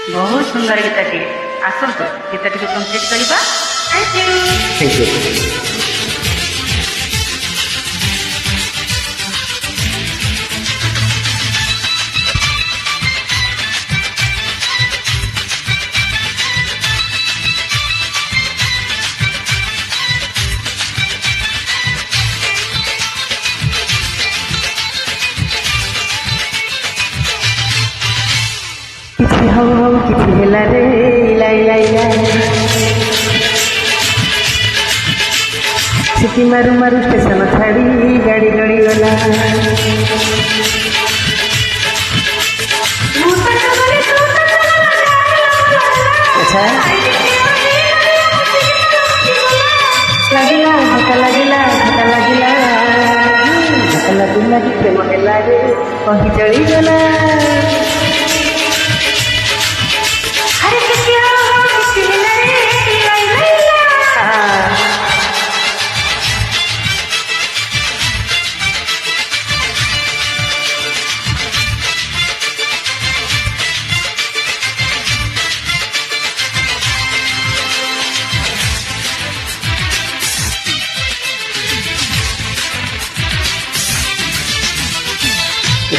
ବହୁତ ସୁନ୍ଦର ଗୀତଟିଏ। ଆସନ୍ତୁ ଗୀତଟିକୁ କମ୍ପ୍ଲିଟ୍ କରିବା। Thank you. କିଛି ହଉ ହଉ କିଛି ହେଲା ରେ ଇଲା ଇଲା ଇଲା ଛୁଟି ମାରୁ ମାରୁ ଷ୍ଟେସନ ଛାଡ଼ି ଗାଡ଼ି ଗଡ଼ି ଗଲା ଆଚ୍ଛା ଲାଗିଲା ଧକ୍କା ଲାଗିଲା ଧକ୍କା ଲାଗିଲା ଧକ୍କା ଲାଗି ଲାଗି ପ୍ରେମ ହେଲା ରେ କହି ଚଳିଗଲା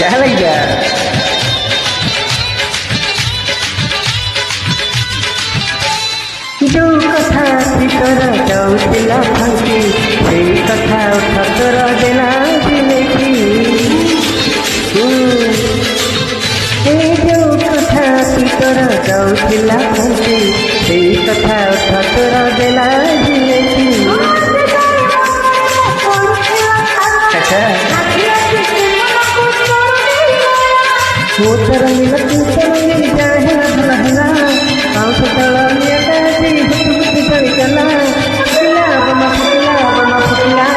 ଯାହା ଲାଗିଲା ଯୋଉ କଥା ଭିତର ଯାଉଥିଲା ଫାଙ୍କି ସେଇ କଥା ଠତର ଦେଲା ଲେଖି ଏ ଯୋଉ କଥା ଭିତର ଯାଉଥିଲା ଫାଙ୍କି ସେଇ କଥା ଠତର ଦେଲା ଲେଖି ଆଚ୍ଛା ମୁଁ ତର ମିଲ ତୁ ତର ମିଲ ଯାଏ ହେଲା ଭଲ ହେଲା ଆଉ ସତଳ ନିଆଟା ସେଇ ହୁତୁ ହୁତୁ ଚଳିଗଲା ଫୁଟିଲା ବମା ଫୁଟିଲା ବମା ଫୁଟିଲା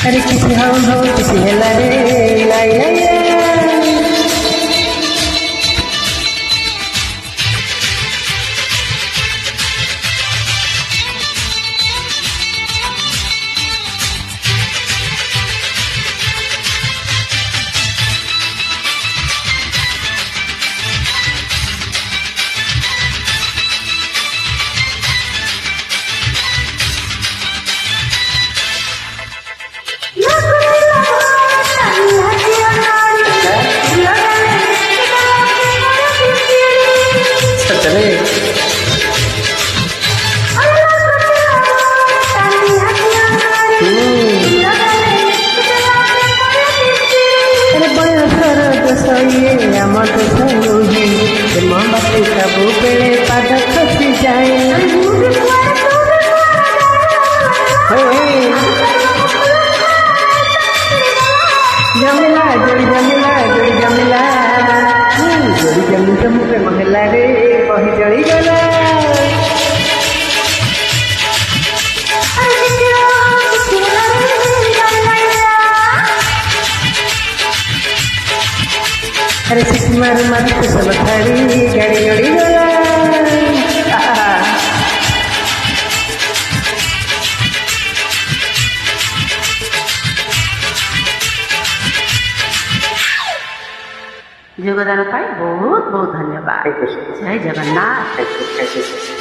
ଆରେ କିଛି ହଉ ହଉ କିଛି ହେଲା ରେ লাই লাই ସତରେ ବୟସର ଦୋଷ ଇଏ ଆମ ଦୋଷ ନୁହେଁ ପ୍ରେମ ବାଟେ ସବୁବେଳେ ପାଦ ଖସି ଯାଏ ଜମିଲା ଯୋଡ଼ି ଜମିଲା ଯୋଡ଼ି ଜମିଲା ଯୋଡ଼ି ଜମି ଜମି ପ୍ରେମ ହେଲା ରେ ବହି ଜଳିଗଲା अरे सिटी मारू मारू ଷ୍ଟେସନ ଛାଡ଼ି ଗାଡ଼ି ଗଡ଼ି ଗଲା ଯୋଗଦାନ ପାଇଁ ବହୁତ ବହୁତ ଧନ୍ୟବାଦ। ଥ୍ୟାଙ୍କ ୟୁ ଜୟ ଜଗନ୍ନାଥ। Thank you.